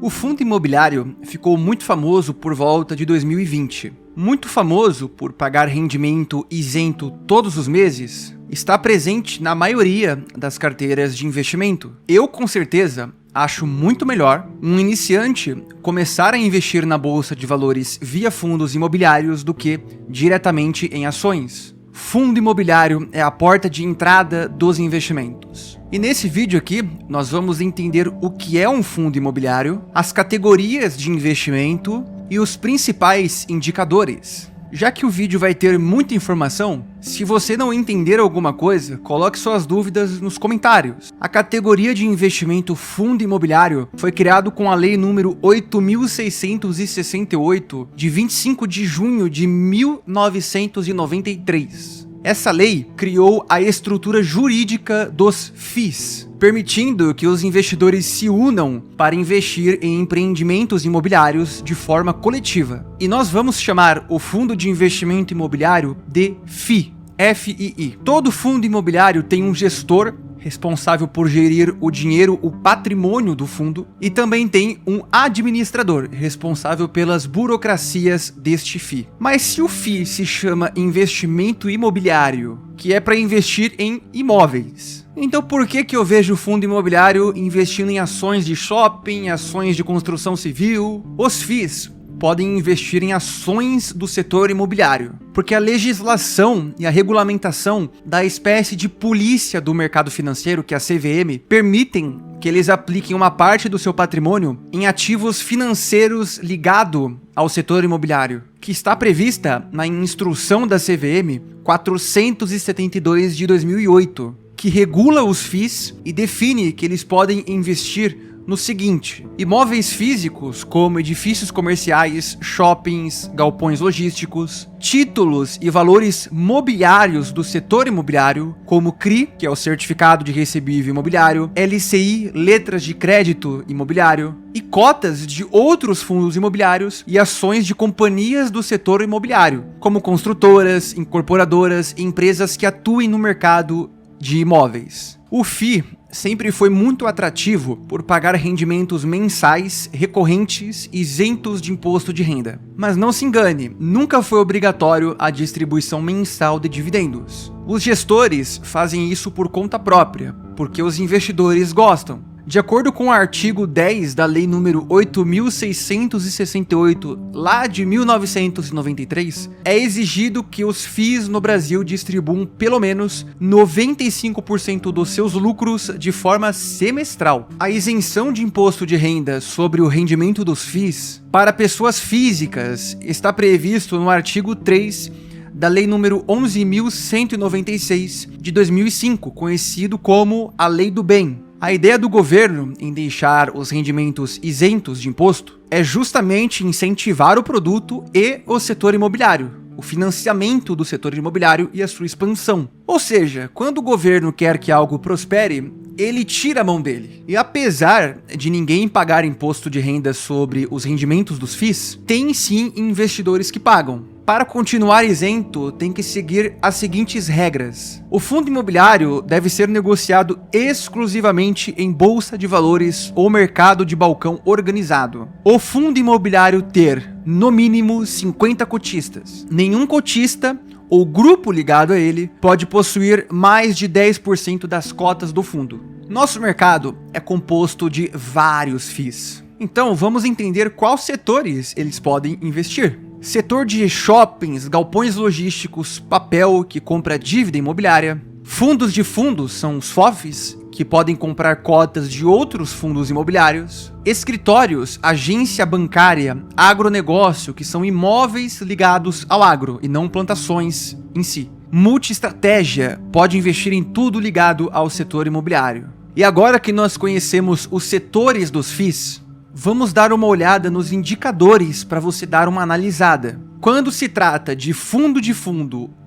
O fundo imobiliário ficou muito famoso por volta de 2020. Muito famoso por pagar rendimento isento todos os meses, está presente na maioria das carteiras de investimento. Eu, com certeza, acho muito melhor um iniciante começar a investir na bolsa de valores via fundos imobiliários do que diretamente em ações. Fundo imobiliário é a porta de entrada dos investimentos. E nesse vídeo aqui, nós vamos entender o que é um fundo imobiliário, as categorias de investimento e os principais indicadores. Já que o vídeo vai ter muita informação, se você não entender alguma coisa, coloque suas dúvidas nos comentários. A categoria de investimento fundo imobiliário foi criado com a Lei número 8.668, de 25 de junho de 1993. Essa lei criou a estrutura jurídica dos FIIs, permitindo que os investidores se unam para investir em empreendimentos imobiliários de forma coletiva. E nós vamos chamar o Fundo de Investimento Imobiliário de FII, F-I-I. Todo fundo imobiliário tem um gestor responsável por gerir o dinheiro, o patrimônio do fundo, e também tem um administrador responsável pelas burocracias deste FII. Mas se o FII se chama investimento imobiliário, que é para investir em imóveis, então por que eu vejo o fundo imobiliário investindo em ações de shopping, ações de construção civil? Os FIIs podem investir em ações do setor imobiliário, porque a legislação e a regulamentação da espécie de polícia do mercado financeiro, que é a CVM, permitem que eles apliquem uma parte do seu patrimônio em ativos financeiros ligados ao setor imobiliário, que está prevista na instrução da CVM 472 de 2008, que regula os FIIs e define que eles podem investir no seguinte: imóveis físicos como edifícios comerciais, shoppings, galpões logísticos, títulos e valores mobiliários do setor imobiliário, como CRI, que é o Certificado de Recebível Imobiliário, LCI, letras de crédito imobiliário, e cotas de outros fundos imobiliários e ações de companhias do setor imobiliário, como construtoras, incorporadoras e empresas que atuem no mercado de imóveis. O FII sempre foi muito atrativo por pagar rendimentos mensais, recorrentes, isentos de imposto de renda. Mas não se engane, nunca foi obrigatório a distribuição mensal de dividendos. Os gestores fazem isso por conta própria, porque os investidores gostam. De acordo com o artigo 10 da Lei número 8.668, lá de 1993, é exigido que os FIIs no Brasil distribuam pelo menos 95% dos seus lucros de forma semestral. A isenção de imposto de renda sobre o rendimento dos FIIs para pessoas físicas está previsto no artigo 3 da Lei número 11.196 de 2005, conhecido como a Lei do Bem. A ideia do governo em deixar os rendimentos isentos de imposto é justamente incentivar o produto e o setor imobiliário, o financiamento do setor imobiliário e a sua expansão. Ou seja, quando o governo quer que algo prospere, ele tira a mão dele. E apesar de ninguém pagar imposto de renda sobre os rendimentos dos FIIs, tem sim investidores que pagam. Para continuar isento, tem que seguir as seguintes regras. O fundo imobiliário deve ser negociado exclusivamente em bolsa de valores ou mercado de balcão organizado. O fundo imobiliário ter, no mínimo, 50 cotistas. Nenhum cotista ou grupo ligado a ele pode possuir mais de 10% das cotas do fundo. Nosso mercado é composto de vários FIIs. Então, vamos entender quais setores eles podem investir. Setor de shoppings, galpões logísticos, papel, que compra dívida imobiliária. Fundos de fundos são os FOFs, que podem comprar cotas de outros fundos imobiliários. Escritórios, agência bancária, agronegócio, que são imóveis ligados ao agro e não plantações em si. Multiestratégia, pode investir em tudo ligado ao setor imobiliário. E agora que nós conhecemos os setores dos FIIs, vamos dar uma olhada nos indicadores para você dar uma analisada. Quando se trata de fundo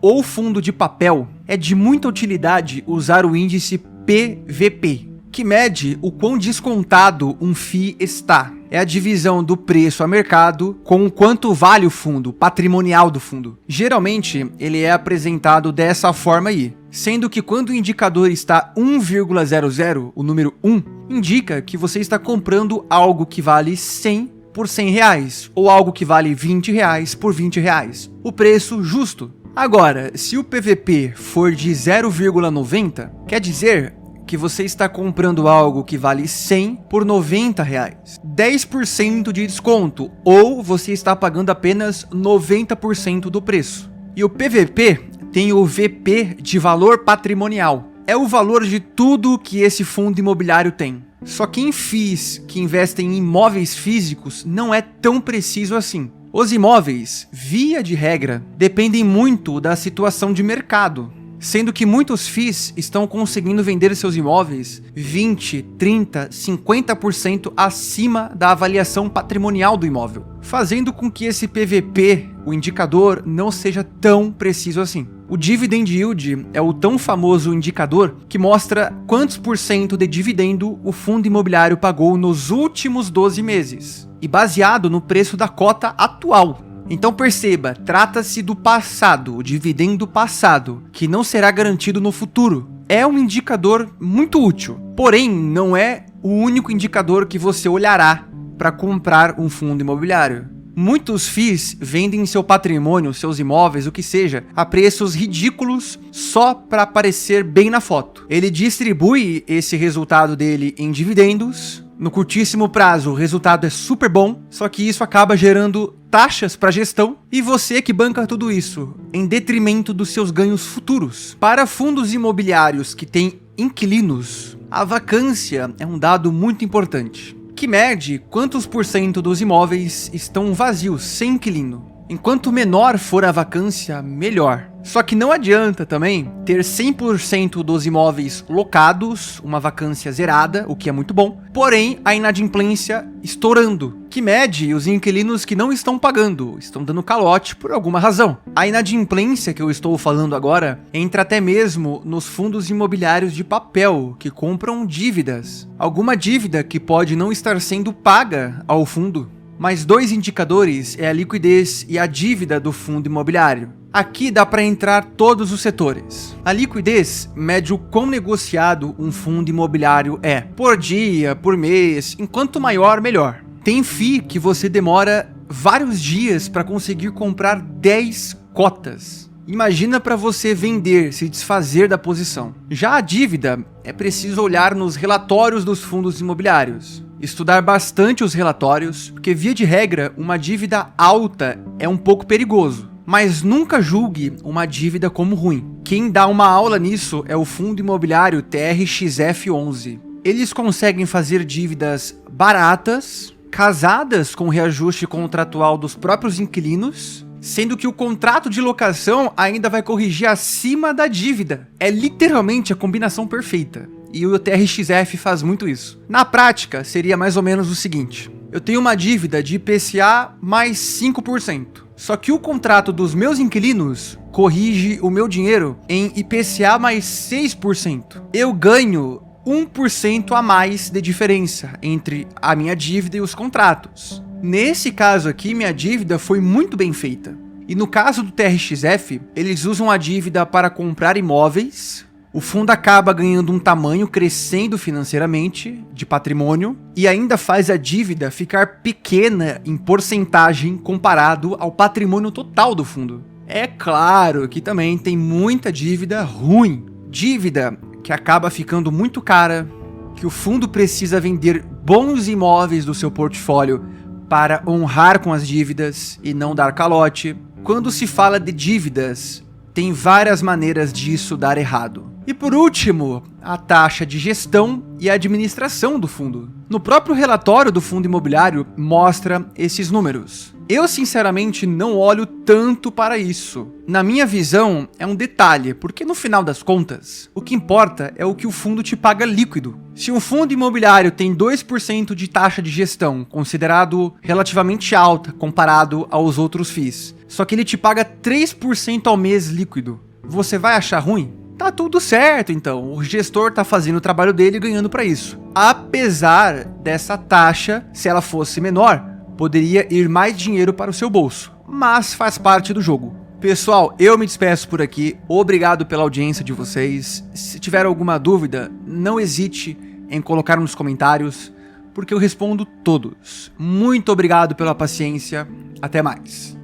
ou fundo de papel, é de muita utilidade usar o índice PVP, que mede o quão descontado um FII está. É a divisão do preço a mercado com o quanto vale o fundo, patrimonial do fundo. Geralmente, ele é apresentado dessa forma aí. sendo que quando o indicador está 1,00, o número 1, indica que você está comprando algo que vale 100 por R$ 100, ou algo que vale R$ 20 por R$ 20, o preço justo. Agora, se o PVP for de 0,90, quer dizer que você está comprando algo que vale 100 por R$ 90, 10% de desconto, ou você está pagando apenas 90% do preço. E o PVP tem o VP de valor patrimonial. É o valor de tudo que esse fundo imobiliário tem. Só que em FIIs que investem em imóveis físicos não é tão preciso assim. Os imóveis, via de regra, dependem muito da situação de mercado, sendo que muitos FIIs estão conseguindo vender seus imóveis 20, 30, 50% acima da avaliação patrimonial do imóvel, fazendo com que esse PVP, o indicador, não seja tão preciso assim. O Dividend Yield é o tão famoso indicador que mostra quantos por cento de dividendo o fundo imobiliário pagou nos últimos 12 meses, e baseado no preço da cota atual. Então perceba, trata-se do passado, o dividendo passado, que não será garantido no futuro. É um indicador muito útil, porém não é o único indicador que você olhará para comprar um fundo imobiliário. Muitos FIIs vendem seu patrimônio, seus imóveis, o que seja, a preços ridículos só para aparecer bem na foto. Ele distribui esse resultado dele em dividendos. No curtíssimo prazo, o resultado é super bom, só que isso acaba gerando taxas para gestão e você que banca tudo isso, em detrimento dos seus ganhos futuros. Para fundos imobiliários que têm inquilinos, a vacância é um dado muito importante, que mede quantos por cento dos imóveis estão vazios, sem inquilino. Enquanto menor for a vacância, melhor. Só que não adianta também ter 100% dos imóveis locados, uma vacância zerada, o que é muito bom, porém a inadimplência estourando, que mede os inquilinos que não estão pagando, estão dando calote por alguma razão. A inadimplência que eu estou falando agora entra até mesmo nos fundos imobiliários de papel, que compram dívidas. Alguma dívida que pode não estar sendo paga ao fundo. Mas dois indicadores é a liquidez e a dívida do fundo imobiliário. Aqui dá para entrar todos os setores. A liquidez mede o quão negociado um fundo imobiliário é, por dia, por mês, enquanto maior, melhor. Tem FII que você demora vários dias para conseguir comprar 10 cotas. Imagina para você vender, se desfazer da posição. Já a dívida, é preciso olhar nos relatórios dos fundos imobiliários. Estudar bastante os relatórios, porque via de regra, uma dívida alta é um pouco perigoso. Mas nunca julgue uma dívida como ruim. Quem dá uma aula nisso é o fundo imobiliário TRXF11. Eles conseguem fazer dívidas baratas, casadas com reajuste contratual dos próprios inquilinos, sendo que o contrato de locação ainda vai corrigir acima da dívida. É literalmente a combinação perfeita. E o TRXF faz muito isso. Na prática, seria mais ou menos o seguinte. Eu tenho uma dívida de IPCA mais 5%. Só que o contrato dos meus inquilinos corrige o meu dinheiro em IPCA mais 6%. Eu ganho 1% a mais de diferença entre a minha dívida e os contratos. Nesse caso aqui, minha dívida foi muito bem feita. E no caso do TRXF, eles usam a dívida para comprar imóveis. O fundo acaba ganhando um tamanho, crescendo financeiramente, de patrimônio, e ainda faz a dívida ficar pequena em porcentagem comparado ao patrimônio total do fundo. É claro que também tem muita dívida ruim. Dívida que acaba ficando muito cara, que o fundo precisa vender bons imóveis do seu portfólio para honrar com as dívidas e não dar calote. Quando se fala de dívidas, tem várias maneiras disso dar errado. E por último, a taxa de gestão e administração do fundo. No próprio relatório do fundo imobiliário mostra esses números. Eu sinceramente não olho tanto para isso. Na minha visão é um detalhe, porque no final das contas, o que importa é o que o fundo te paga líquido. Se um fundo imobiliário tem 2% de taxa de gestão, considerado relativamente alta comparado aos outros FIIs, só que ele te paga 3% ao mês líquido, você vai achar ruim? Tá tudo certo, então. O gestor tá fazendo o trabalho dele e ganhando para isso. Apesar dessa taxa, se ela fosse menor, poderia ir mais dinheiro para o seu bolso. Mas faz parte do jogo. Pessoal, eu me despeço por aqui. Obrigado pela audiência de vocês. Se tiver alguma dúvida, não hesite em colocar nos comentários, porque eu respondo todos. Muito obrigado pela paciência. Até mais.